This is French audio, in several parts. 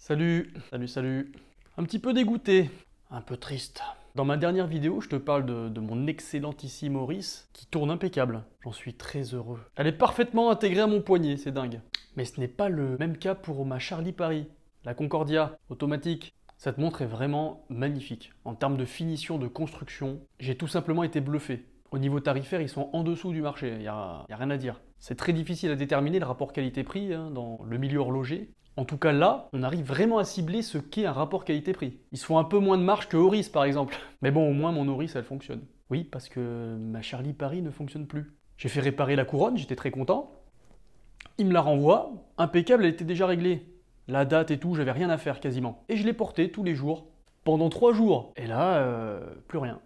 Salut, salut. Un petit peu dégoûté, un peu triste. Dans ma dernière vidéo, je te parle de mon excellentissime Oris qui tourne impeccable. J'en suis très heureux. Elle est parfaitement intégrée à mon poignet, c'est dingue. Mais ce n'est pas le même cas pour ma Charlie Paris, la Concordia, automatique. Cette montre est vraiment magnifique. En termes de finition, de construction, j'ai tout simplement été bluffé. Au niveau tarifaire, ils sont en dessous du marché, il y a rien à dire. C'est très difficile à déterminer le rapport qualité-prix dans le milieu horloger. En tout cas là, on arrive vraiment à cibler ce qu'est un rapport qualité-prix. Ils se font un peu moins de marge que Oris par exemple. Mais bon, au moins mon Oris elle fonctionne. Oui, parce que ma Charlie Paris ne fonctionne plus. J'ai fait réparer la couronne, j'étais très content. Il me la renvoie, impeccable, elle était déjà réglée. La date et tout, j'avais rien à faire quasiment. Et je l'ai portée tous les jours, pendant 3 jours. Et là, plus rien.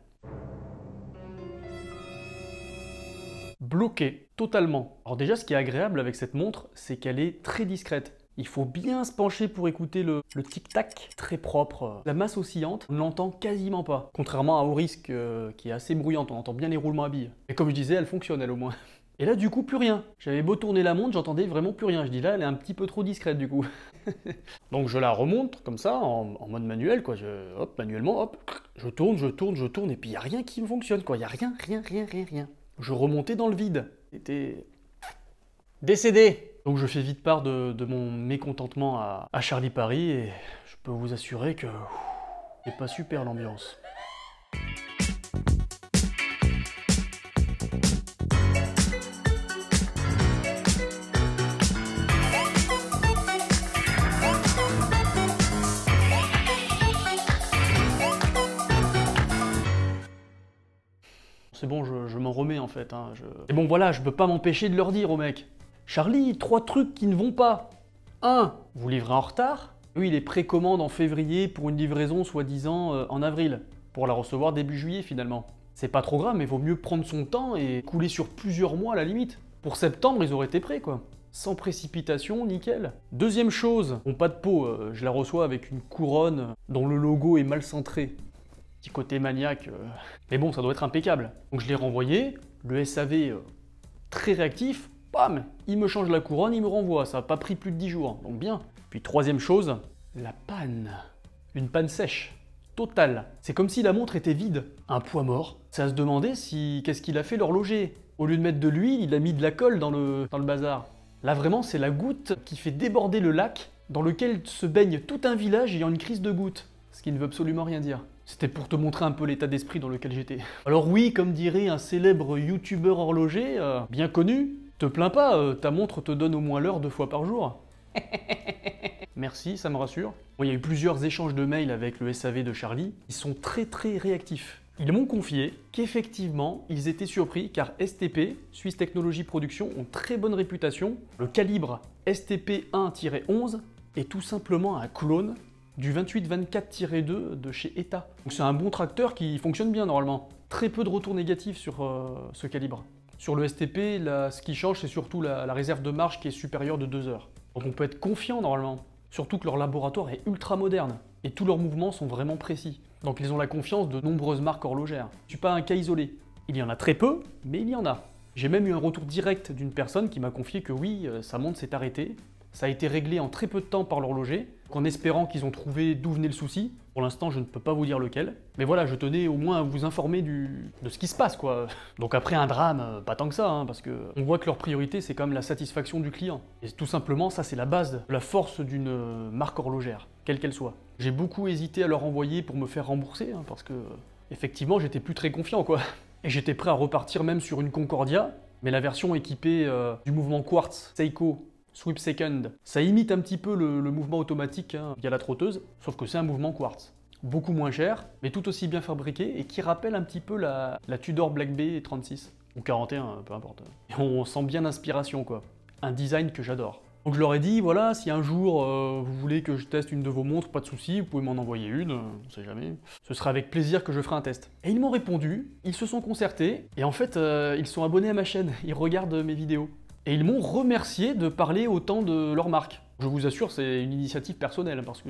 Bloqué, totalement. Alors déjà, ce qui est agréable avec cette montre, c'est qu'elle est très discrète. Il faut bien se pencher pour écouter le tic-tac, très propre. La masse oscillante, on ne l'entend quasiment pas. Contrairement à Oris qui est assez bruyante, on entend bien les roulements à billes. Et comme je disais, elle fonctionne elle au moins. Et là du coup, plus rien. J'avais beau tourner la montre, j'entendais vraiment plus rien. Je dis là, elle est un petit peu trop discrète du coup. Donc je la remonte comme ça, en mode manuel, quoi. Hop, manuellement, hop, je tourne, et puis il n'y a rien qui me fonctionne, quoi. Il n'y a rien. Je remontais dans le vide. C'était décédé. Donc je fais vite part de mon mécontentement à Charlie Paris et je peux vous assurer que c'est pas super l'ambiance. C'est bon, je m'en remets en fait. Et bon voilà, je peux pas m'empêcher de leur dire aux mecs. Charlie, 3 trucs qui ne vont pas. 1. Vous livrez en retard. Oui, il est précommande en février pour une livraison soi-disant en avril. Pour la recevoir début juillet finalement. C'est pas trop grave, mais vaut mieux prendre son temps et couler sur plusieurs mois à la limite. Pour septembre, ils auraient été prêts quoi. Sans précipitation, nickel. Deuxième chose, bon pas de peau, je la reçois avec une couronne dont le logo est mal centré. Petit côté maniaque, mais bon, ça doit être impeccable. Donc je l'ai renvoyé, le SAV très réactif, bam, il me change la couronne, il me renvoie, ça n'a pas pris plus de 10 jours, donc bien. Puis troisième chose, la panne. Une panne sèche, totale. C'est comme si la montre était vide, un poids mort. C'est à se demander qu'est-ce qu'il a fait l'horloger. Au lieu de mettre de l'huile, il a mis de la colle dans le bazar. Là vraiment, c'est la goutte qui fait déborder le lac dans lequel se baigne tout un village ayant une crise de goutte. Ce qui ne veut absolument rien dire. C'était pour te montrer un peu l'état d'esprit dans lequel j'étais. Alors oui, comme dirait un célèbre youtubeur horloger, bien connu, te plains pas, ta montre te donne au moins l'heure 2 fois par jour. Merci, ça me rassure. Bon, il y a eu plusieurs échanges de mails avec le SAV de Charlie. Ils sont très réactifs. Ils m'ont confié qu'effectivement, ils étaient surpris car STP, Swiss Technology Production, ont très bonne réputation. Le calibre STP1-11 est tout simplement un clone du 2824-2 de chez ETA. Donc c'est un bon tracteur qui fonctionne bien normalement. Très peu de retours négatifs sur ce calibre. Sur le STP, ce qui change, c'est surtout la réserve de marche qui est supérieure de 2 heures. Donc on peut être confiant normalement. Surtout que leur laboratoire est ultra moderne. Et tous leurs mouvements sont vraiment précis. Donc ils ont la confiance de nombreuses marques horlogères. Je suis pas un cas isolé. Il y en a très peu, mais il y en a. J'ai même eu un retour direct d'une personne qui m'a confié que oui, sa montre s'est arrêtée. Ça a été réglé en très peu de temps par l'horloger, en espérant qu'ils ont trouvé d'où venait le souci. Pour l'instant, je ne peux pas vous dire lequel. Mais voilà, je tenais au moins à vous informer de ce qui se passe, quoi. Donc après un drame, pas tant que ça, parce que on voit que leur priorité, c'est quand même la satisfaction du client. Et tout simplement, ça c'est la base de la force d'une marque horlogère, quelle qu'elle soit. J'ai beaucoup hésité à leur envoyer pour me faire rembourser, parce que effectivement, j'étais plus très confiant, quoi. Et j'étais prêt à repartir même sur une Concordia, mais la version équipée du mouvement Quartz Seiko Sweep Second. Ça imite un petit peu le mouvement automatique via la trotteuse, sauf que c'est un mouvement quartz. Beaucoup moins cher, mais tout aussi bien fabriqué et qui rappelle un petit peu la Tudor Black Bay 36. Ou 41, peu importe. Et on sent bien l'inspiration, quoi. Un design que j'adore. Donc je leur ai dit, voilà, si un jour vous voulez que je teste une de vos montres, pas de souci, vous pouvez m'en envoyer une, on sait jamais. Ce sera avec plaisir que je ferai un test. Et ils m'ont répondu, ils se sont concertés, et en fait, ils sont abonnés à ma chaîne, ils regardent mes vidéos. Et ils m'ont remercié de parler autant de leur marque. Je vous assure, c'est une initiative personnelle, parce que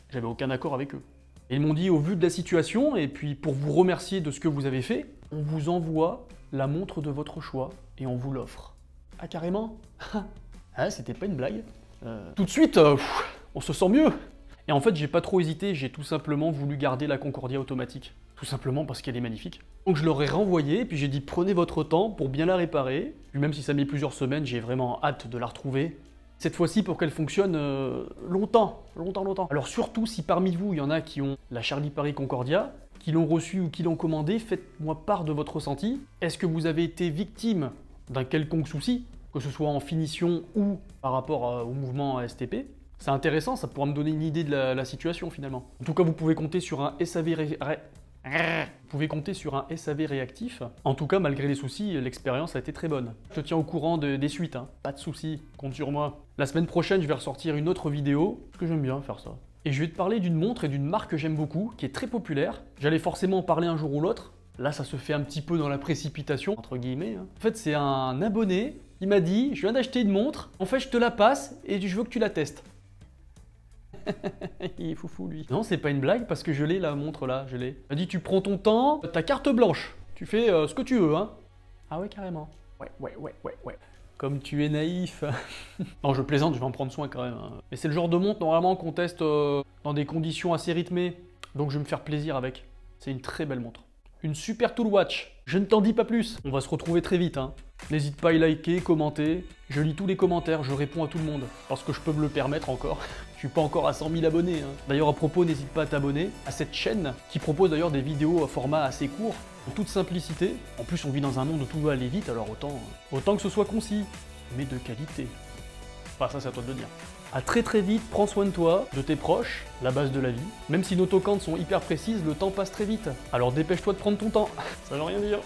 j'avais aucun accord avec eux. Et ils m'ont dit, au vu de la situation, et puis pour vous remercier de ce que vous avez fait, on vous envoie la montre de votre choix, et on vous l'offre. Ah carrément? Ah, c'était pas une blague. Tout de suite, on se sent mieux. Et en fait, j'ai pas trop hésité, j'ai tout simplement voulu garder la Concordia automatique. Tout simplement parce qu'elle est magnifique. Donc je leur ai renvoyé, puis j'ai dit prenez votre temps pour bien la réparer. Puis même si ça met plusieurs semaines, j'ai vraiment hâte de la retrouver. Cette fois-ci pour qu'elle fonctionne longtemps. Alors surtout si parmi vous, il y en a qui ont la Charlie Paris Concordia, qui l'ont reçue ou qui l'ont commandée, faites-moi part de votre ressenti. Est-ce que vous avez été victime d'un quelconque souci, que ce soit en finition ou par rapport au mouvement STP? C'est intéressant, ça pourra me donner une idée de la situation finalement. En tout cas, vous pouvez compter sur un SAV réactif. En tout cas, malgré les soucis, l'expérience a été très bonne. Je te tiens au courant des suites, hein. Pas de soucis, compte sur moi. La semaine prochaine, je vais ressortir une autre vidéo, parce que j'aime bien faire ça. Et je vais te parler d'une montre et d'une marque que j'aime beaucoup, qui est très populaire. J'allais forcément en parler un jour ou l'autre. Là, ça se fait un petit peu dans la précipitation, entre guillemets, hein. En fait, c'est un abonné, il m'a dit, je viens d'acheter une montre, en fait, je te la passe et je veux que tu la testes. Il est foufou lui. Non, c'est pas une blague parce que je l'ai la montre là, je l'ai. Il m'a dit tu prends ton temps, ta carte blanche, tu fais ce que tu veux, hein. Ah ouais, carrément. Ouais. Comme tu es naïf. Non, je plaisante, je vais en prendre soin quand même, hein. Mais c'est le genre de montre normalement qu'on teste dans des conditions assez rythmées, donc je vais me faire plaisir avec. C'est une très belle montre. Une super tool watch. Je ne t'en dis pas plus. On va se retrouver très vite, hein. N'hésite pas à liker, commenter. Je lis tous les commentaires, je réponds à tout le monde. Parce que je peux me le permettre encore. Je suis pas encore à 100 000 abonnés, hein. D'ailleurs, à propos, n'hésite pas à t'abonner à cette chaîne qui propose d'ailleurs des vidéos à format assez court, en toute simplicité. En plus, on vit dans un monde où tout va aller vite, alors autant que ce soit concis, mais de qualité. Enfin, ça, c'est à toi de le dire. À très très vite, prends soin de toi, de tes proches, la base de la vie. Même si nos tocantes sont hyper précises, le temps passe très vite. Alors dépêche-toi de prendre ton temps. Ça veut rien dire.